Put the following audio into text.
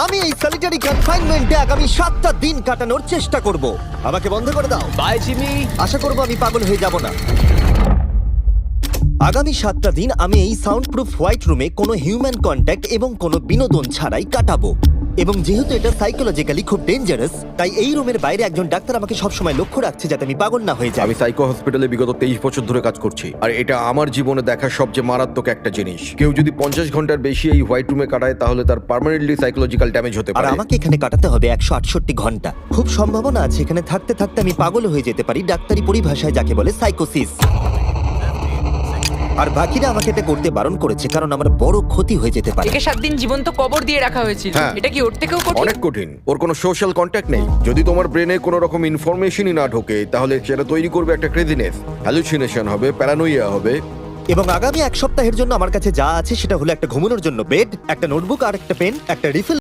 আমি এই সলিটারি কনফাইনমেন্টে আগামী 7টা দিন কাটানোর চেষ্টা করব। আমাকে বন্ধ করে দাও। Bye Jimmy. আশা করব আমি পাগল হয়ে যাব না। আগামী 7টা দিন আমি এই সাউন্ড প্রুফ হোয়াইট রুমে কোনো হিউম্যান কন্ট্যাক্ট এবং কোনো বিনোদন ছাড়াই কাটাবো। এবং যেহেতু এটা সাইকোলজিক্যালি খুব ডেঞ্জারাস, তাই এই রুমের বাইরে একজন ডাক্তার আমাকে সবসময় লক্ষ্য রাখছে যাতে আমি পাগল না হয়ে যাই। আমি সাইকো হসপিটালে বিগত 23 বছর ধরে কাজ করছি, আর এটা আমার জীবনে দেখা সবচেয়ে মারাত্মক একটা জিনিস। কেউ যদি 50 ঘন্টার বেশি এই হোয়াইট রুমে কাটায় তাহলে তার পার্মানেন্টলি সাইকোলজিক্যাল ড্যামেজ হতে আর পারে। আমাকে এখানে কাটাতে হবে 168 ঘন্টা। খুব সম্ভাবনা আছে এখানে থাকতে থাকতে আমি পাগল হয়ে যেতে পারি, ডাক্তারি পরিভাষায় যাকে বলে সাইকোসিস। আর বাকিরা আমাকে এটা করতে বারণ করেছে কারণ আমার বড় ক্ষতি হয়ে যেতে পারে। একে 7 দিন জীবন্ত কবর দিয়ে রাখা হয়েছিল। হ্যাঁ। এটা কি ওর থেকেও কঠিন? অনেক কঠিন। ওর কোনো সোশ্যাল কন্ট্যাক্ট নেই। যদি তোমার ব্রেনে কোনো রকম ইনফরমেশনই না ঢোকে তাহলে সেটা তৈরি করবে একটা ক্রেজিনেস, হ্যালুসিনেশন হবে, প্যারানোইয়া হবে। এবং আগামী 1 সপ্তাহের জন্য আমার কাছে যা আছে সেটা হলো একটা ঘুমানোর জন্য বেড, একটা নোটবুক আর একটা পেন, একটা রিফিল